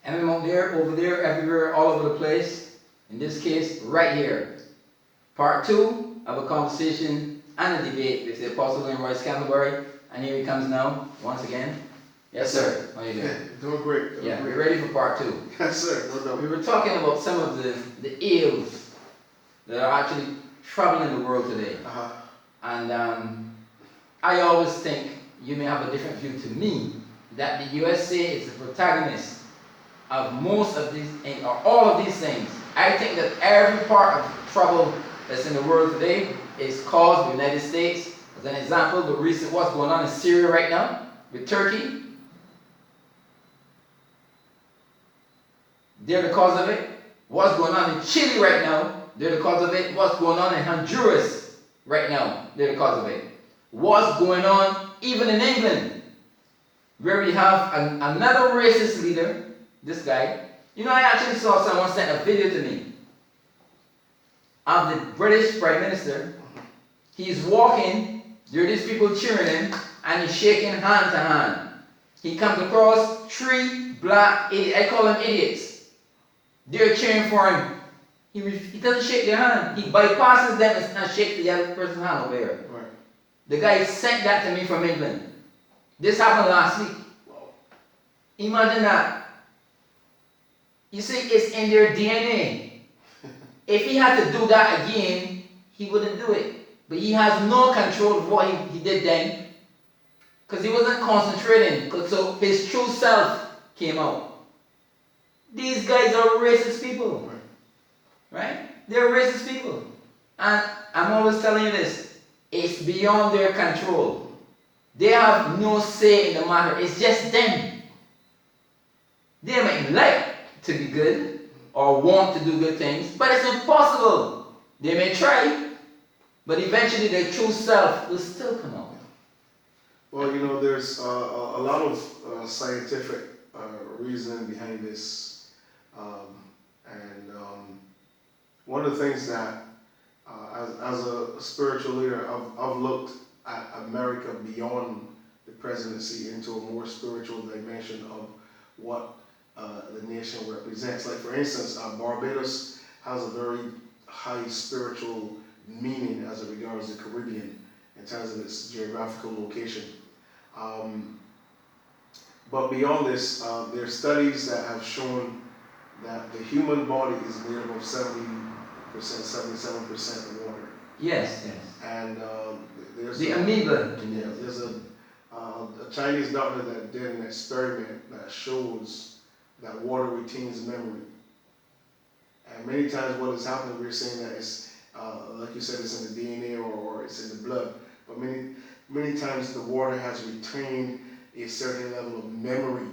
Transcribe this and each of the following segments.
M.M Out There, over there, everywhere, all over the place. In this case, right here. Part 2 of a conversation and a debate with the Apostle William Royce Canterbury. And here he comes now, once again. Yes, sir. How are you doing? Yeah, doing great. Yeah, we're ready for part 2. Yes, sir. No doubt. We were talking about some of the ills that are actually troubling the world today. And I always think, you may have a different view to me, that the USA is the protagonist of most of these, or all of these things. I think that every part of trouble that's in the world today is caused by the United States. As an example, the recent what's going on in Syria right now with Turkey. They're the cause of it. What's going on in Chile right now, they're the cause of it. What's going on in Honduras right now, they're the cause of it. What's going on even in England, where we have another racist leader, this guy. You know, I actually saw someone sent a video to me of the British Prime Minister. He's walking, there are these people cheering him, and he's shaking hand to hand. He comes across 3 black idiots, I call them idiots. They're cheering for him. He doesn't shake their hand. He bypasses them and shakes the other person's hand over there. Right. The guy sent that to me from England. This happened last week. Wow. Imagine that. You see, it's in their DNA. If he had to do that again, he wouldn't do it. But he has no control of what he did then, because he wasn't concentrating. So his true self came out. These guys are racist people. Right? They're racist people. And I'm always telling you this. It's beyond their control. They have no say in the matter. It's just them. They might like to be good or want to do good things, but it's impossible. They may try, but eventually their true self will still come out. Well, you know, there's a lot of scientific reasoning behind this. One of the things that, as a spiritual leader, I've looked at America beyond the presidency into a more spiritual dimension of what the nation represents. Like, for instance, Barbados has a very high spiritual meaning as it regards the Caribbean in terms of its geographical location. But beyond this, there are studies that have shown that the human body is made up of 77% water. Yes, yes. And there's the amoeba. Yeah, there's a Chinese doctor that did an experiment that shows that water retains memory. And many times what is happening, we're saying that it's, like you said, it's in the DNA or it's in the blood. But many times the water has retained a certain level of memory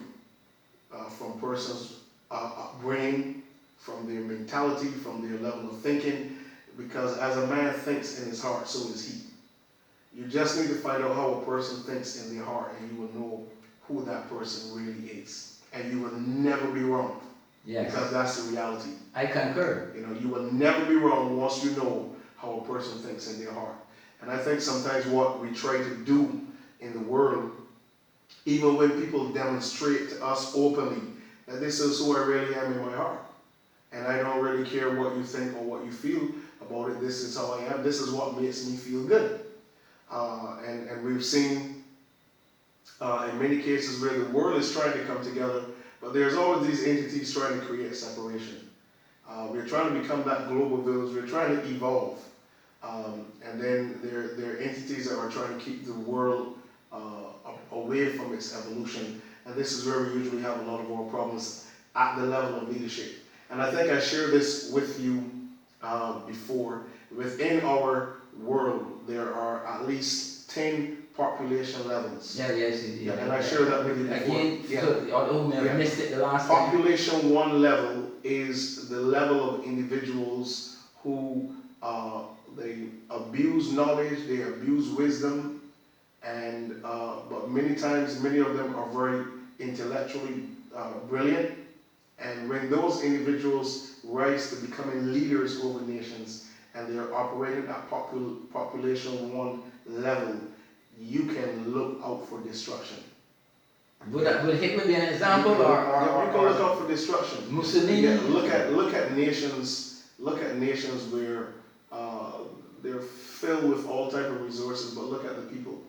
from persons' upbringing, from their mentality, from their level of thinking. Because as a man thinks in his heart, so is he. You just need to find out how a person thinks in their heart, and you will know who that person really is. And you will never be wrong. Yes. Because that's the reality. I concur. You know, you will never be wrong once you know how a person thinks in their heart. And I think sometimes what we try to do in the world, even when people demonstrate to us openly that this is who I really am in my heart, and I don't really care what you think or what you feel about it, this is how I am, this is what makes me feel good. And we've seen in many cases where the world is trying to come together, but there's always these entities trying to create separation. We're trying to become that global village, we're trying to evolve. And then there are entities that are trying to keep the world away from its evolution. And this is where we usually have a lot of our problems at the level of leadership. And I think I shared this with you before. Within our world, there are at least 10 population levels. Yeah. And I shared that with you before. Again, although we missed it the last time. Population 1 level is the level of individuals who they abuse knowledge, they abuse wisdom, and but many times, many of them are very intellectually brilliant. And when those individuals rise to becoming leaders over nations, and they are operating at population 1 level, you can look out for destruction. Would Hitler be an example, Yeah, you can look out for destruction. Mussolini? Yeah, look at nations. Look at nations where they're filled with all type of resources, but look at the people.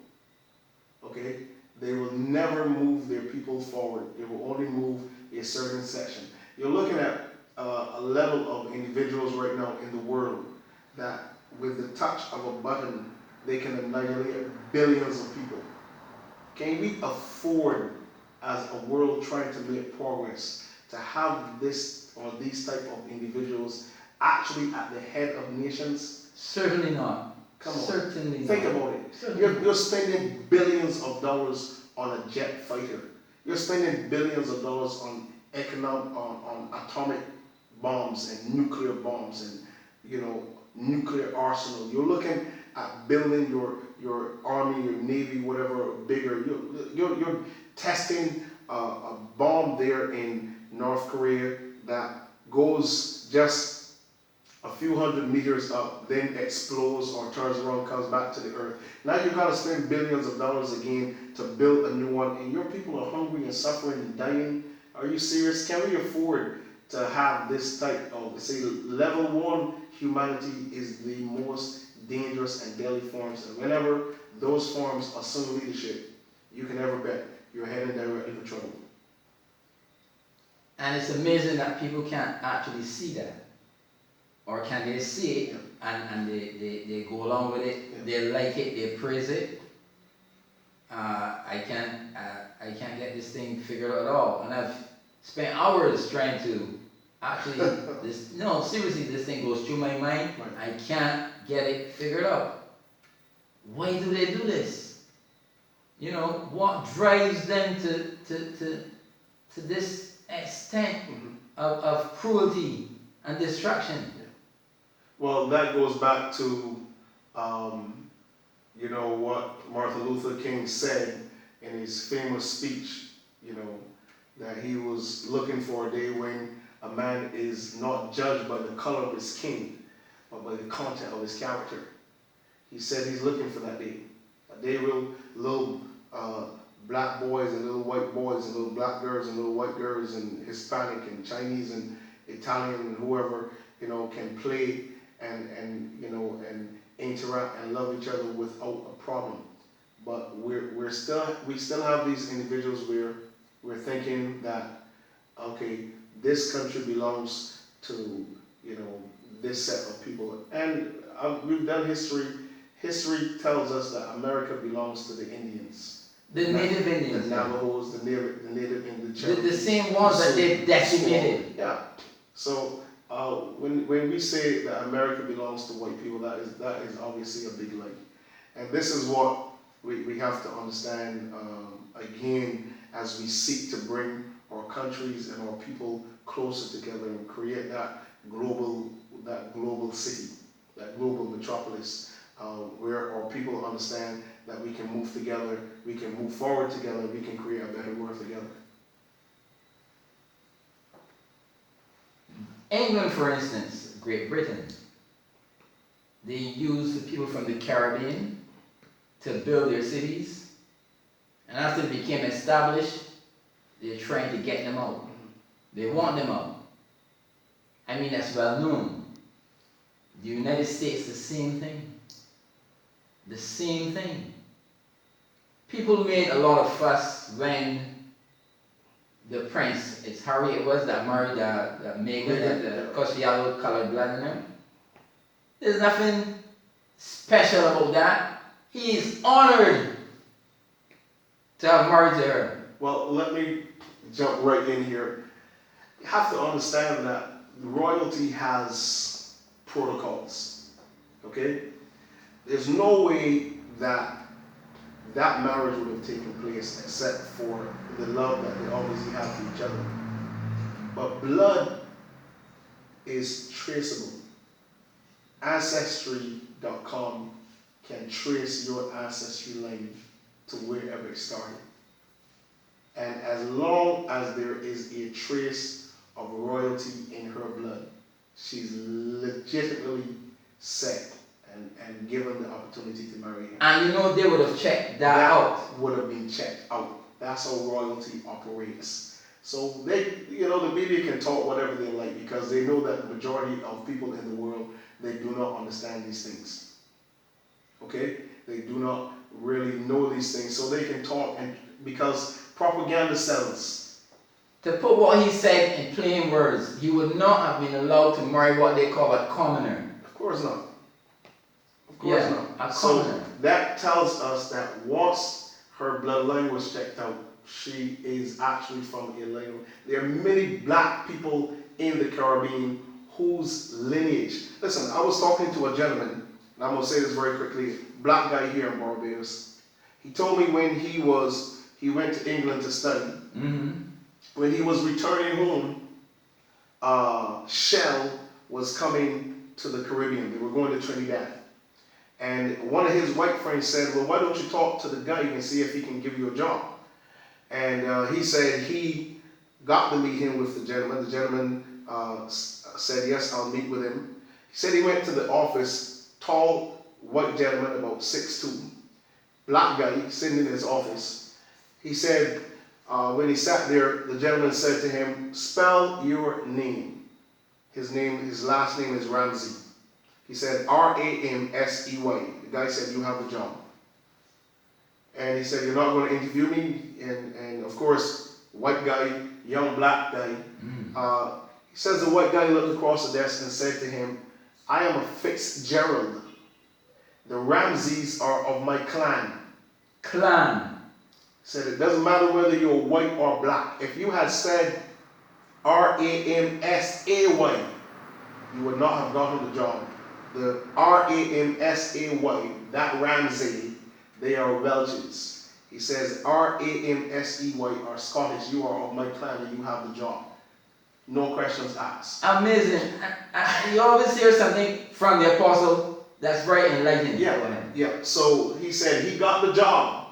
Okay, they will never move their people forward. They will only move a certain section. You're looking at a level of individuals right now in the world that, with the touch of a button, they can annihilate billions of people. Can we afford, as a world trying to make progress, to have this or these type of individuals actually at the head of nations? Certainly not. Come on. Certainly Think not. about it. You're spending billions of dollars on a jet fighter. You're spending billions of dollars on on atomic bombs and nuclear bombs and nuclear arsenal. You're looking at building your army, your navy, whatever bigger. You're testing a bomb there in North Korea that goes just a few hundred meters up, then explodes or turns around, comes back to the earth. Now you've got to spend billions of dollars again to build a new one, and your people are hungry and suffering and dying. Are you serious? Can we afford to have this type of, say, level 1 humanity is the most dangerous and deadly forms, and whenever those forms assume leadership, you can never bet you're heading directly for trouble. And it's amazing that people can't actually see that. Or can they see it and they go along with it, they like it, they praise it. I can't get this thing figured out at all. And I've spent hours trying to actually, seriously, this thing goes through my mind. I can't get it figured out. Why do they do this? What drives them to this extent of cruelty and destruction? Well, that goes back to, what Martin Luther King said in his famous speech, that he was looking for a day when a man is not judged by the color of his skin, but by the content of his character. He said he's looking for that day. A day where little black boys and little white boys and little black girls and little white girls and Hispanic and Chinese and Italian and whoever, can play and interact and love each other without a problem. But we still have these individuals where we're thinking that, okay, this country belongs to this set of people, and we've done history. History tells us that America belongs to the Indians, the Native Indians, the Navajos, the Native Indians, the same ones that they decimated. Yeah. So when we say that America belongs to white people, that is obviously a big lie. And this is what we have to understand again as we seek to bring our countries and our people closer together and create that global city, that global metropolis, where our people understand that we can move together, we can move forward together, we can create a better world together. England, for instance, Great Britain, they used the people from the Caribbean to build their cities, and after they became established, they're trying to get them out. They want them out. I mean, that's well known. The United States, the same thing. The same thing. People made a lot of fuss when the prince, it's Harry it was, that married Meghan, because she had a colored blood in him. There's nothing special about that. He is honored to have married her. Well, let me jump right in here. You have to understand that royalty has protocols, okay? There's no way that marriage would have taken place except for the love that they obviously have for each other. But blood is traceable. Ancestry.com can trace your ancestry line to wherever it started. And as long as there is a trace of royalty in her blood, she's legitimately set and given the opportunity to marry him. And they would have checked that out. Would have been checked out. That's how royalty operates. So they, the media can talk whatever they like because they know that the majority of people in the world, they do not understand these things. Okay? They do not really know these things, so they can talk, and because propaganda sells. To put what he said in plain words, he would not have been allowed to marry what they call a commoner. Of course not. Of course not. A so commoner. that tells us that once her bloodline was checked out, she is actually from a line. There are many black people in the Caribbean whose lineage. Listen, I was talking to a gentleman, and I'm going to say this very quickly, black guy here in Barbados. He told me when he went to England to study. Mm-hmm. When he was returning home, Shell was coming to the Caribbean. They were going to Trinidad. And one of his white friends said, well, why don't you talk to the guy and see if he can give you a job? And he said he got to meet him with the gentleman. The gentleman said, yes, I'll meet with him. He said he went to the office, tall white gentleman, about 6'2", black guy sitting in his office. He said, when he sat there, the gentleman said to him, spell your name. His last name is Ramsey. He said, Ramsey. The guy said, you have the job. And he said, you're not going to interview me? And of course, white guy, young black guy. He says the white guy looked across the desk and said to him, I am a Fitzgerald. The Ramseys are of my clan. Clan. Said it doesn't matter whether you're white or black. If you had said Ramsay, you would not have gotten the job. The Ramsay, that Ramsay, they are Welches. He says Ramsey are Scottish. You are of my clan and you have the job. No questions asked. Amazing. You always hear something from the apostle that's very enlightening. Yeah. So he said he got the job.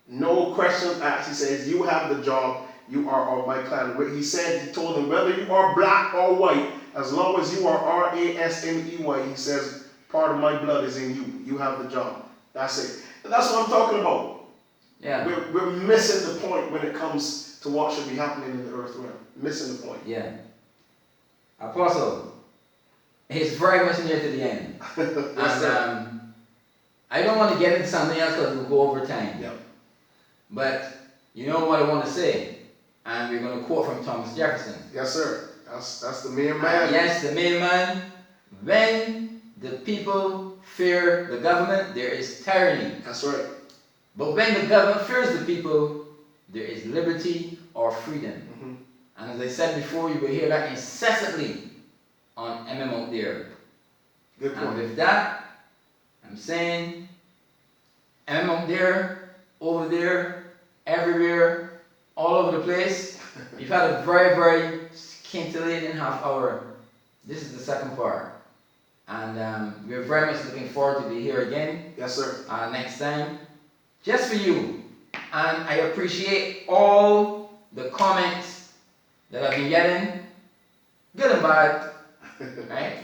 No questions asked. He says, you have the job. You are of my clan. He told him, whether you are black or white, as long as you are Rasmey, he says, part of my blood is in you. You have the job. That's it. And that's what I'm talking about. Yeah. We're missing the point when it comes to what should be happening in the earth realm. Missing the point. Yeah. Apostle, it's very much near to the end. Yes, and I don't want to get into something else because we'll go over time. Yep. But you know what I want to say, and we're going to quote from Thomas Jefferson. Yes, sir. That's the main man. Yes, the main man. When the people fear the government, there is tyranny. That's right. But when the government fears the people, there is liberty or freedom. Mm-hmm. And as I said before, you will hear that incessantly on M.M Out There. Good point. And with that, I'm saying M.M Out There, over there, everywhere, all over the place. We've had a very, very scintillating half hour. This is the second part. And we're very much looking forward to be here again. Yes, sir. Next time. Just for you. And I appreciate all the comments that I've been getting. Good and bad. Right?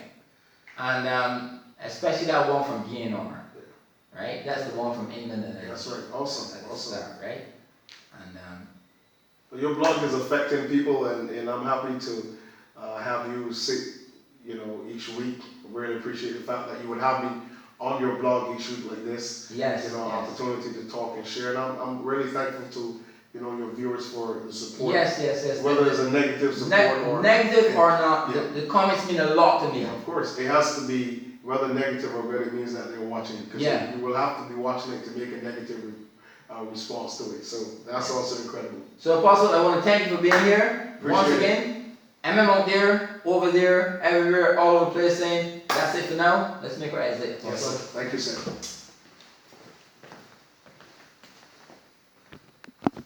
And especially that one from GNR. Right? That's the one from England. That's right. Awesome. Start, right? And your blog is affecting people, and I'm happy to have you sit, each week. I really appreciate the fact that you would have me on your blog each week like this. yes. Opportunity to talk and share. And I'm really thankful to your viewers for the support. Yes. Whether it's a negative support or negative or not, the comments mean a lot to me. Of course, it has to be. Whether negative or good, it means that they're watching it. Because you will have to be watching it to make a negative response to it. So that's also incredible. So Apostle, I want to thank you for being here. Appreciate Once again, M.M Out There, over there, everywhere, all over the place saying, that's it for now. Let's make our exit. Yes, sir. Thank you, sir.